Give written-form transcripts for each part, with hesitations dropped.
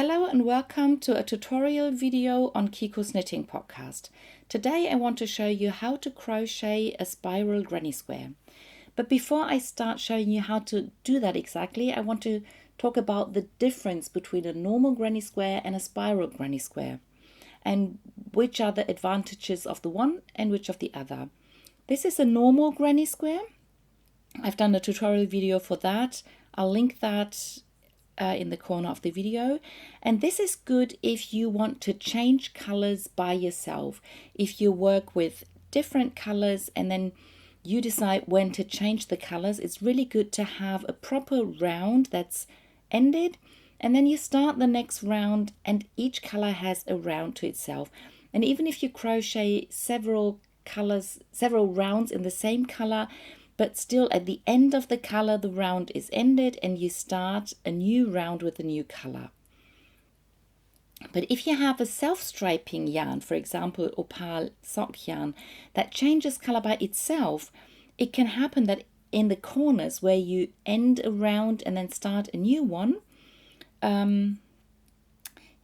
Hello and welcome to a tutorial video on Kiko's knitting podcast. Today I want to show you how to crochet a spiral granny square. But before I start showing you how to do that exactly, I want to talk about the difference between a normal granny square and a spiral granny square, and which are the advantages of the one and which of the other. This is a normal granny square. I've done a tutorial video for that. I'll link that in the corner of the video, and this is good if you want to change colors by yourself. If you work with different colors and then you decide when to change the colors, it's really good to have a proper round that's ended, and then you start the next round and each color has a round to itself. And even if you crochet several rounds in the same color, but still at the end of the color the round is ended and you start a new round with a new color. But if you have a self-striping yarn, for example opal sock yarn, that changes color by itself, it can happen that in the corners where you end a round and then start a new one,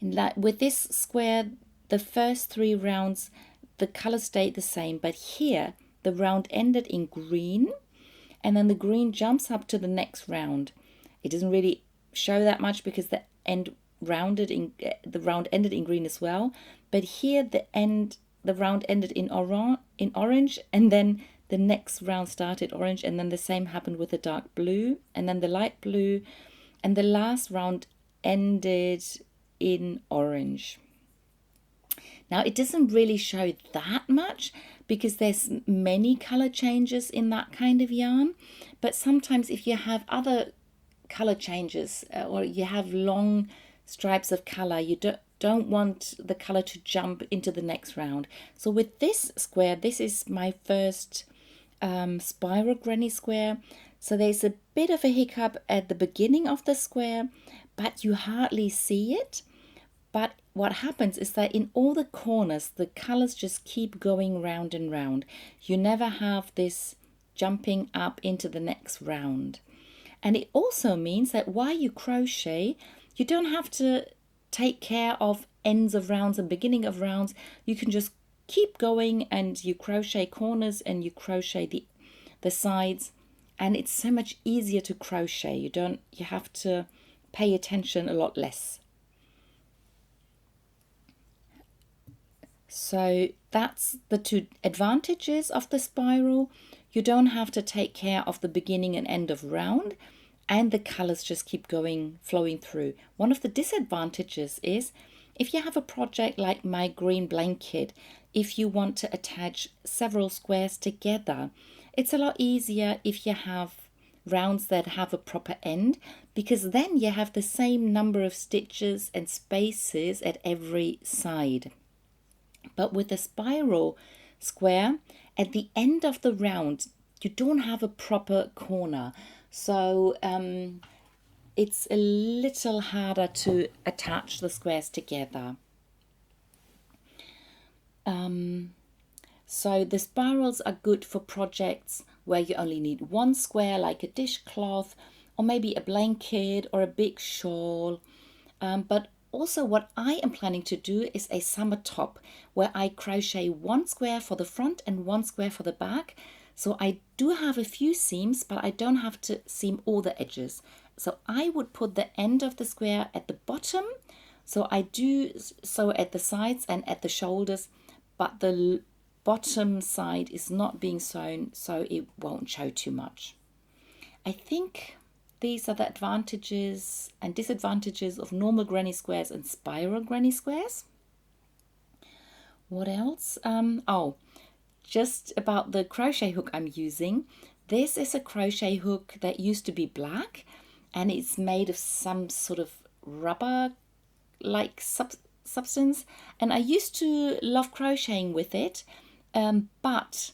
with this square, the first 3 rounds the color stayed the same, but here the round ended in green, and then the green jumps up to the next round. It doesn't really show that much because the round ended in green as well. But here the round ended in orange, and then the next round started orange, and then the same happened with the dark blue, and then the light blue, and the last round ended in orange. Now it doesn't really show that much because there's many color changes in that kind of yarn, but sometimes if you have other color changes or you have long stripes of color, you don't want the color to jump into the next round. So with this square, this is my first spiral granny square, so there's a bit of a hiccup at the beginning of the square, but you hardly see it. But what happens is that in all the corners, the colors just keep going round and round. You never have this jumping up into the next round. And it also means that while you crochet, you don't have to take care of ends of rounds and beginning of rounds. You can just keep going and you crochet corners and you crochet the sides. And it's so much easier to crochet. You have to pay attention a lot less. So that's the 2 advantages of the spiral. You don't have to take care of the beginning and end of round, and the colors just keep flowing through. One of the disadvantages is if you have a project like my green blanket, if you want to attach several squares together, it's a lot easier if you have rounds that have a proper end, because then you have the same number of stitches and spaces at every side. But with a spiral square, at the end of the round, you don't have a proper corner. So it's a little harder to attach the squares together. So the spirals are good for projects where you only need one square, like a dishcloth, or maybe a blanket or a big shawl. But also what I am planning to do is a summer top where I crochet 1 square for the front and 1 square for the back. So I do have a few seams, but I don't have to seam all the edges. So I would put the end of the square at the bottom. So I do so at the sides and at the shoulders, but the bottom side is not being sewn, so it won't show too much. I think these are the advantages and disadvantages of normal granny squares and spiral granny squares. What else? Just about the crochet hook I'm using. This is a crochet hook that used to be black, and it's made of some sort of rubber-like substance. And I used to love crocheting with it, but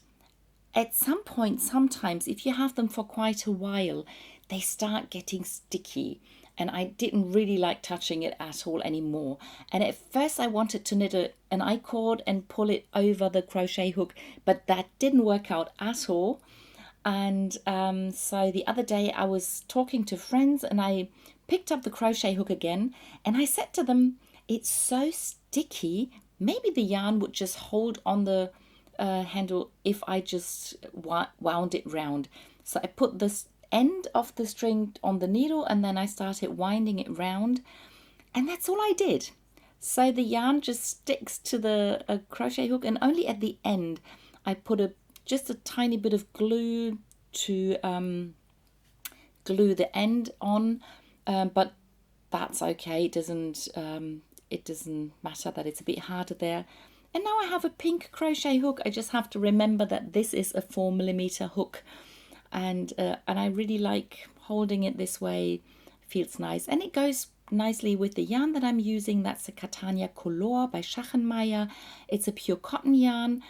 at some point, sometimes, if you have them for quite a while, they start getting sticky, and I didn't really like touching it at all anymore. And at first I wanted to knit an I-cord and pull it over the crochet hook, but that didn't work out at all. And so the other day I was talking to friends and I picked up the crochet hook again and I said to them, it's so sticky, maybe the yarn would just hold on the handle if I just wound it round. So I put this end of the string on the needle and then I started winding it round, and that's all I did. So the yarn just sticks to the crochet hook, and only at the end I put just a tiny bit of glue to glue the end on, but that's okay. It doesn't matter that it's a bit harder there. And now I have a pink crochet hook. I just have to remember that this is a 4mm hook, and I really like holding it this way. Feels nice, and it goes nicely with the yarn that I'm using. That's a Catania Color by Schachenmeier. It's a pure cotton yarn,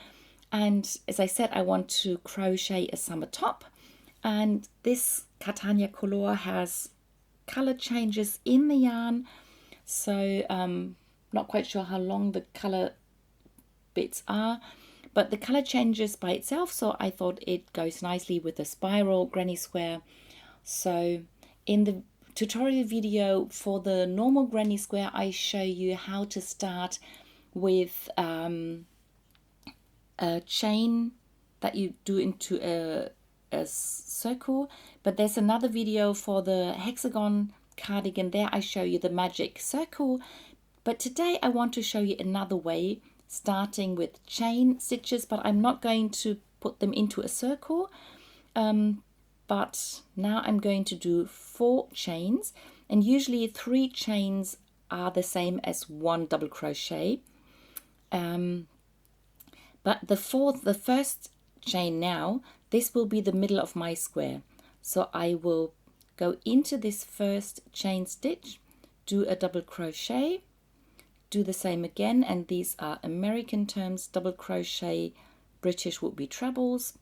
and as I said, I want to crochet a summer top, and this Catania Color has color changes in the yarn, so not quite sure how long the color bits are, but the color changes by itself, so I thought it goes nicely with the spiral granny square. So in the tutorial video for the normal granny square, I show you how to start with a chain that you do into a circle, but there's another video for the hexagon cardigan. There I show you the magic circle, but today I want to show you another way, starting with chain stitches, but I'm not going to put them into a circle, but now I'm going to do 4 chains, and usually 3 chains are the same as 1 double crochet, but the first chain now, this will be the middle of my square, so I will go into this first chain stitch, do a double crochet, do the same again, and these are American terms, double crochet, British would be trebles.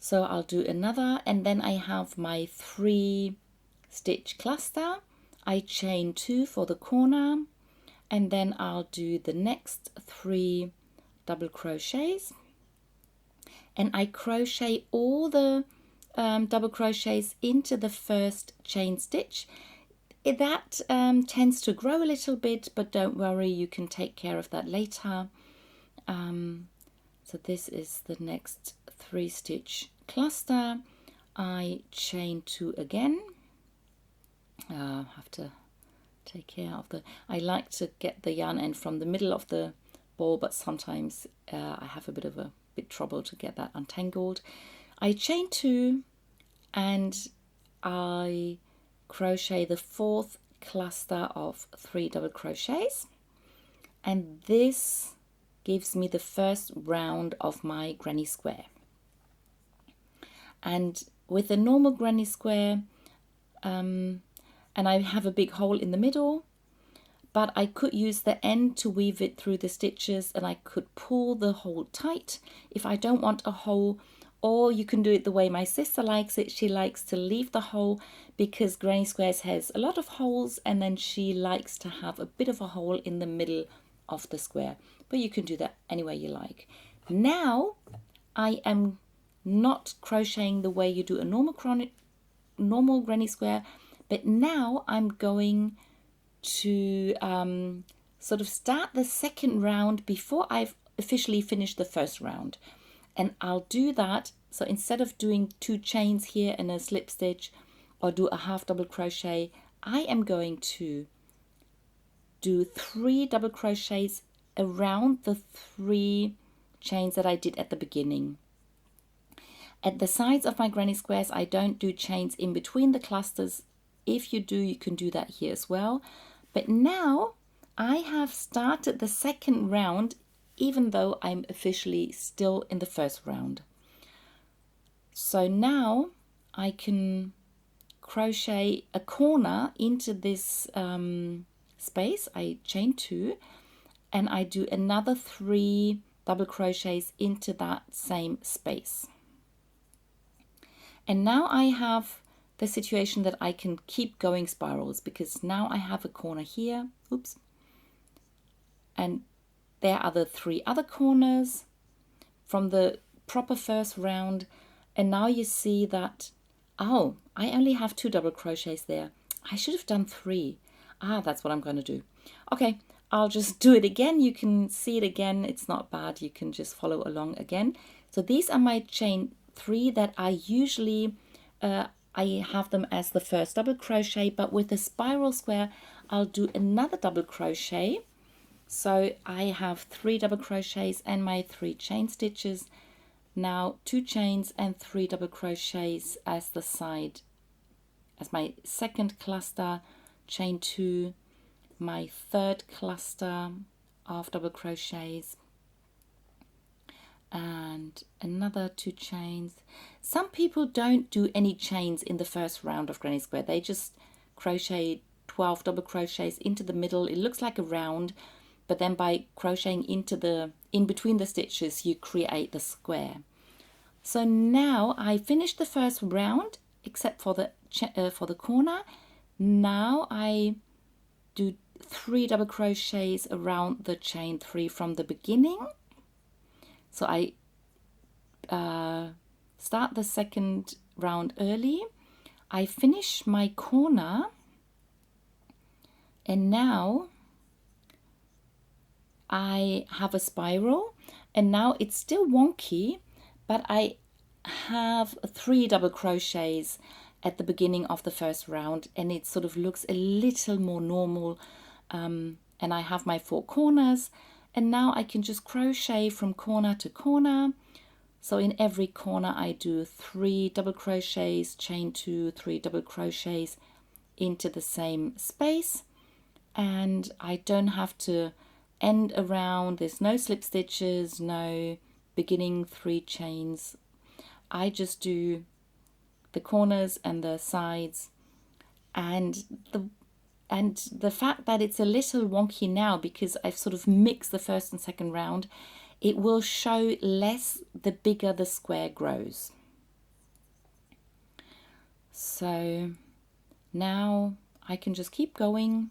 So I'll do another, and then I have my 3 stitch cluster. I chain 2 for the corner, and then I'll do the next 3 double crochets, and I crochet all the double crochets into the first chain stitch. That tends to grow a little bit, but don't worry, you can take care of that later. So this is the next 3 stitch cluster. I chain 2 again. Have to take care of I like to get the yarn end from the middle of the ball, but sometimes I have a bit trouble to get that untangled. I chain 2 and I crochet the 4th cluster of 3 double crochets, and this gives me the first round of my granny square. And with a normal granny square, and I have a big hole in the middle, but I could use the end to weave it through the stitches, and I could pull the hole tight if I don't want a hole. Or you can do it the way my sister likes it. She likes to leave the hole because granny squares has a lot of holes, and then she likes to have a bit of a hole in the middle of the square. But you can do that any way you like. Now I am not crocheting the way you do a normal granny square, but now I'm going to sort of start the second round before I've officially finished the first round. And I'll do that, so instead of doing 2 chains here and a slip stitch or do a half double crochet, I am going to do 3 double crochets around the 3 chains that I did at the beginning. At the sides of my granny squares, I don't do chains in between the clusters. If you do, you can do that here as well. But now I have started the second round, even though I'm officially still in the first round. So now I can crochet a corner into this space. I chain 2 and I do another 3 double crochets into that same space. And now I have the situation that I can keep going spirals, because now I have a corner here, oops, and there are the 3 other corners from the proper first round. And now you see that, oh, I only have 2 double crochets there. I should have done 3. That's what I'm going to do. Okay, I'll just do it again. You can see it again. It's not bad. You can just follow along again. So these are my chain 3 that I usually, I have them as the first double crochet, but with the spiral square, I'll do another double crochet. So I have 3 double crochets and my 3 chain stitches. Now 2 chains and 3 double crochets as the side, as my second cluster, chain 2, my third cluster of double crochets, and another 2 chains. Some people don't do any chains in the first round of granny square. They just crochet 12 double crochets into the middle. It looks like a round, but then by crocheting in between the stitches, you create the square. So now I finished the first round, except for the corner. Now I do 3 double crochets around the chain 3 from the beginning. So I start the second round early. I finish my corner, and now I have a spiral, and now it's still wonky, but I have 3 double crochets at the beginning of the first round, and it sort of looks a little more normal. And I have my 4 corners, and now I can just crochet from corner to corner. So in every corner I do 3 double crochets, chain 2, 3 double crochets into the same space, and I don't have to end around. There's no slip stitches, no beginning 3 chains. I just do the corners and the sides, and the fact that it's a little wonky now because I've sort of mixed the first and second round, it will show less the bigger the square grows. So now I can just keep going.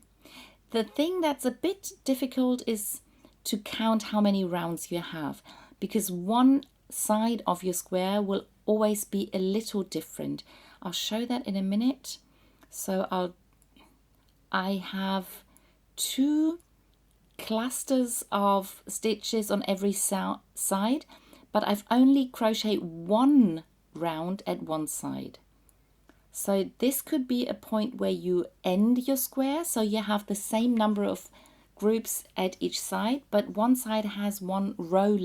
The thing that's a bit difficult is to count how many rounds you have, because one side of your square will always be a little different. I'll show that in a minute. So I have 2 clusters of stitches on every side, but I've only crocheted 1 round at one side. So this could be a point where you end your square, so you have the same number of groups at each side, but one side has 1 round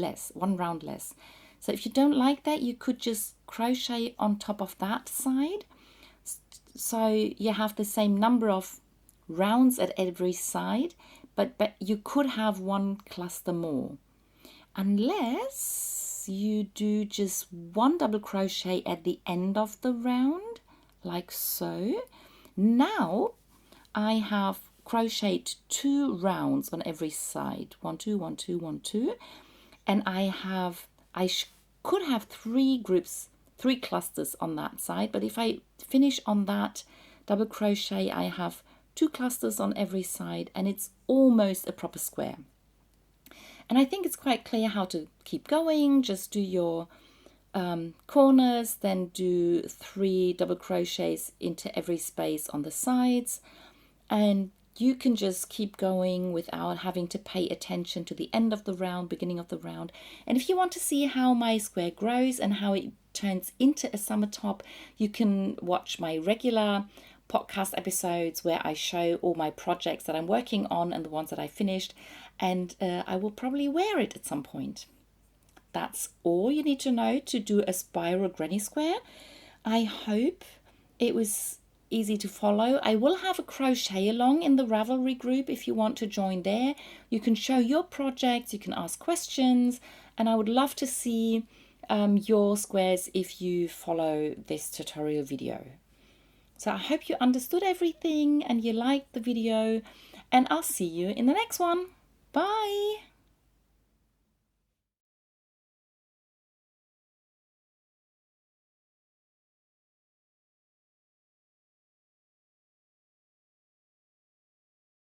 less. So if you don't like that, you could just crochet on top of that side. So you have the same number of rounds at every side, but you could have 1 cluster more, unless you do just 1 double crochet at the end of the round, like so. Now I have crocheted 2 rounds on every side, 1 2 1 2 1 2, and I could have 3 groups, 3 clusters on that side, but if I finish on that double crochet, I have 2 clusters on every side, and it's almost a proper square. And I think it's quite clear how to keep going. Just do your corners, then do 3 double crochets into every space on the sides, and you can just keep going without having to pay attention to the end of the round, beginning of the round. And if you want to see how my square grows and how it turns into a summer top, you can watch my regular podcast episodes where I show all my projects that I'm working on and the ones that I finished, and I will probably wear it at some point. That's all you need to know to do a spiral granny square. I hope it was easy to follow. I will have a crochet along in the Ravelry group if you want to join there. You can show your projects, you can ask questions, and I would love to see your squares if you follow this tutorial video. So I hope you understood everything and you liked the video, and I'll see you in the next one. Bye!